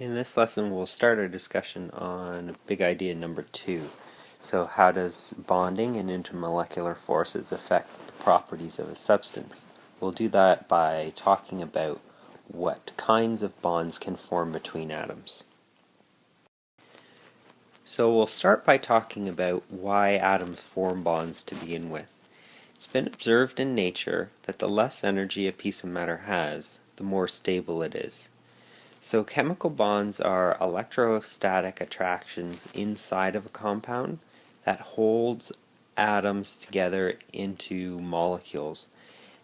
In this lesson, we'll start our discussion on big idea number 2. So how does bonding and intermolecular forces affect the properties of a substance? We'll do that by talking about what kinds of bonds can form between atoms. So we'll start by talking about why atoms form bonds to begin with. It's been observed in nature that the less energy a piece of matter has, the more stable it is. So chemical bonds are electrostatic attractions inside of a compound that holds atoms together into molecules.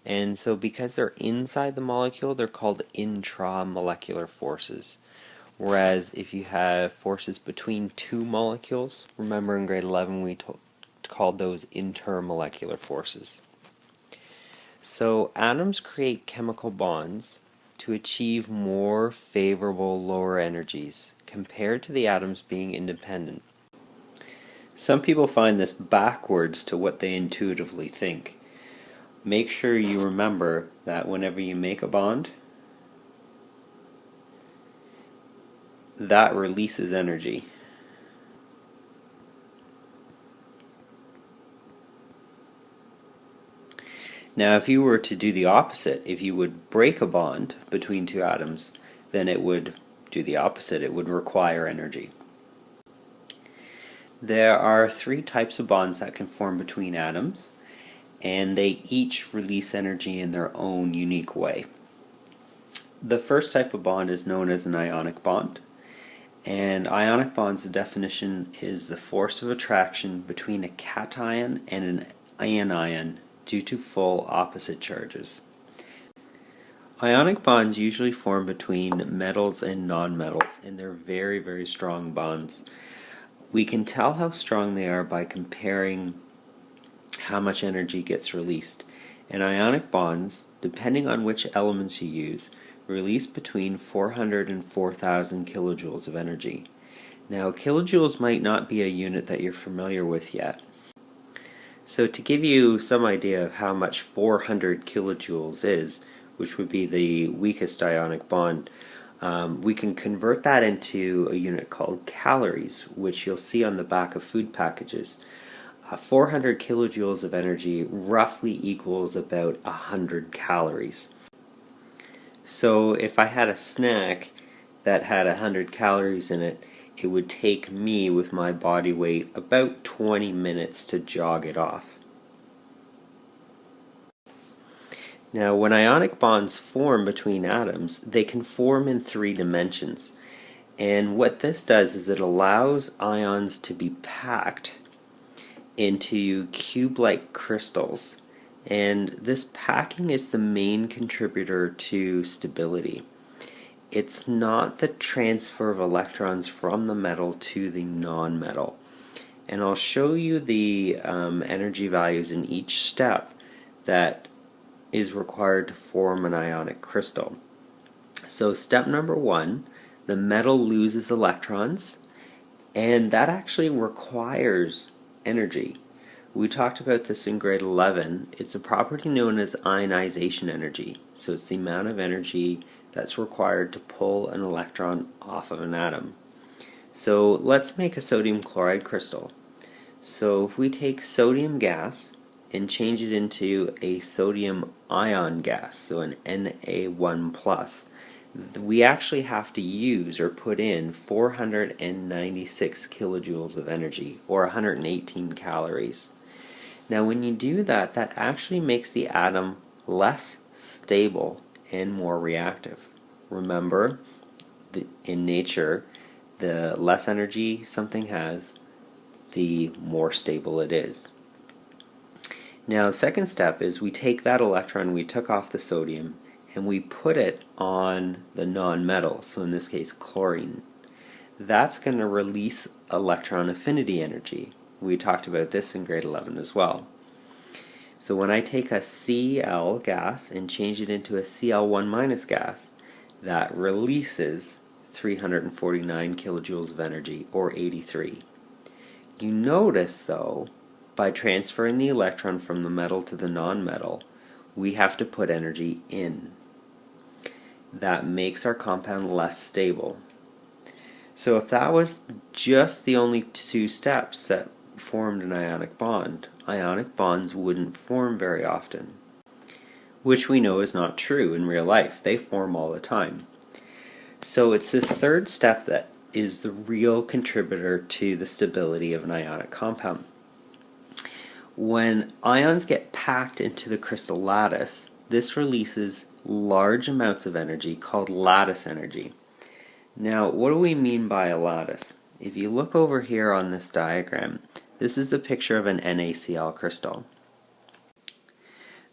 And so because they're inside the molecule, they're called intramolecular forces. Whereas if you have forces between two molecules, remember in grade 11 we called those intermolecular forces. So atoms create chemical bonds to achieve more favorable lower energies compared to the atoms being independent. Some people find this backwards to what they intuitively think. Make sure you remember that whenever you make a bond, that releases energy. Now if you were to do the opposite, if you would break a bond between two atoms, then it would do the opposite. It would require energy. There are 3 types of bonds that can form between atoms, and they each release energy in their own unique way. The first type of bond is known as an ionic bond. And ionic bonds, the definition is the force of attraction between a cation and an anion due to full opposite charges. Ionic bonds usually form between metals and nonmetals, and they're very, very strong bonds. We can tell how strong they are by comparing how much energy gets released. And ionic bonds, depending on which elements you use, release between 400 and 4,000 kilojoules of energy. Now, kilojoules might not be a unit that you're familiar with yet. So to give you some idea of how much 400 kilojoules is, which would be the weakest ionic bond, we can convert that into a unit called calories, which you'll see on the back of food packages. 400 kilojoules of energy roughly equals about 100 calories. So if I had a snack that had 100 calories in it, it would take me, with my body weight, about 20 minutes to jog it off. Now, when ionic bonds form between atoms, they can form in 3 dimensions. And what this does is it allows ions to be packed into cube-like crystals. And this packing is the main contributor to stability. It's not the transfer of electrons from the metal to the non-metal. And I'll show you the energy values in each step that is required to form an ionic crystal. So step number 1, the metal loses electrons, and that actually requires energy. We talked about this in grade 11. It's a property known as ionization energy. So it's the amount of energy that's required to pull an electron off of an atom. So let's make a sodium chloride crystal. So if we take sodium gas and change it into a sodium ion gas, so an Na1+, we actually have to use or put in 496 kilojoules of energy, or 118 calories. Now when you do that, that actually makes the atom less stable and more reactive. Remember, in nature, the less energy something has, the more stable it is. Now the second step is we take that electron we took off the sodium and we put it on the non-metal, so in this case chlorine. That's going to release electron affinity energy. We talked about this in grade 11 as well. So when I take a Cl gas and change it into a Cl1- gas, that releases 349 kilojoules of energy, or 83. You notice though, by transferring the electron from the metal to the non-metal, we have to put energy in. That makes our compound less stable. So if that was just the only two steps that formed an ionic bond, ionic bonds wouldn't form very often, which we know is not true in real life. They form all the time. So it's this third step that is the real contributor to the stability of an ionic compound. When ions get packed into the crystal lattice, this releases large amounts of energy called lattice energy. Now, what do we mean by a lattice? If you look over here on this diagram, this is a picture of an NaCl crystal.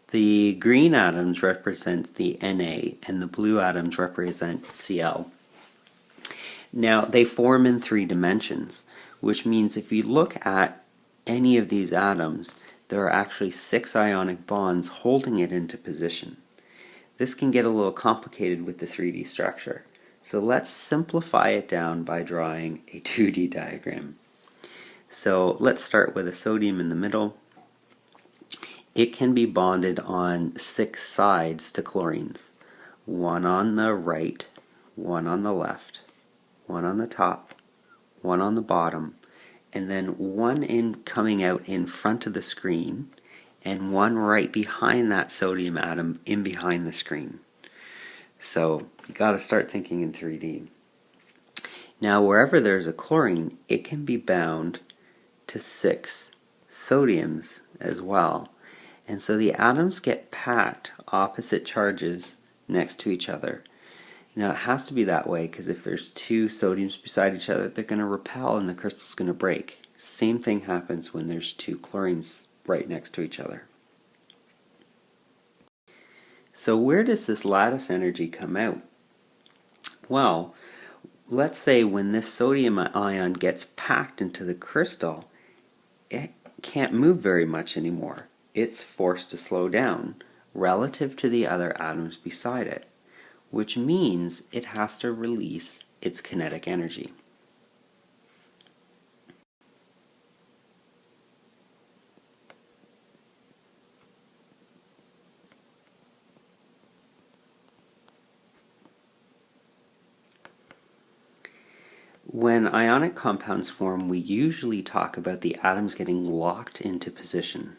The green atoms represent the Na and the blue atoms represent Cl. Now, they form in 3 dimensions, which means if you look at any of these atoms, there are actually 6 ionic bonds holding it into position. This can get a little complicated with the 3D structure. So let's simplify it down by drawing a 2D diagram. So let's start with a sodium in the middle. It can be bonded on 6 sides to chlorines. 1 on the right, 1 on the left, 1 on the top, 1 on the bottom, and then 1 coming out in front of the screen, and 1 right behind that sodium atom in behind the screen. So you got to start thinking in 3D. Now wherever there's a chlorine, it can be bound to 6 sodiums as well. And so the atoms get packed opposite charges next to each other. Now it has to be that way because if there's 2 sodiums beside each other, they're going to repel and the crystal's going to break. Same thing happens when there's 2 chlorines right next to each other. So where does this lattice energy come out? Well, let's say when this sodium ion gets packed into the crystal, it can't move very much anymore. It's forced to slow down relative to the other atoms beside it, which means it has to release its kinetic energy. When ionic compounds form, we usually talk about the atoms getting locked into position.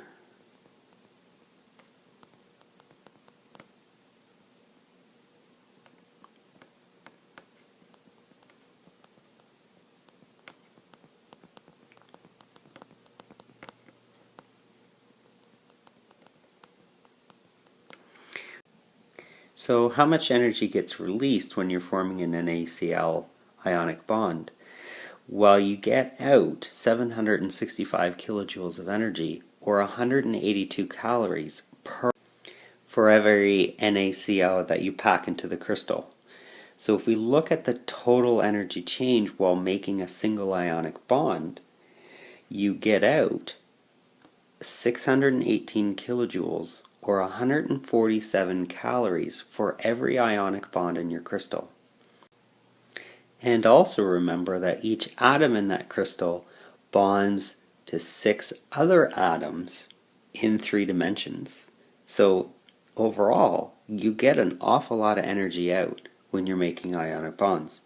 So how much energy gets released when you're forming an NaCl ionic bond? Well, you get out 765 kilojoules of energy, or 182 calories for every NaCl that you pack into the crystal. So if we look at the total energy change while making a single ionic bond, you get out 618 kilojoules, or 147 calories for every ionic bond in your crystal. And also remember that each atom in that crystal bonds to 6 other atoms in 3 dimensions. So overall, you get an awful lot of energy out when you're making ionic bonds.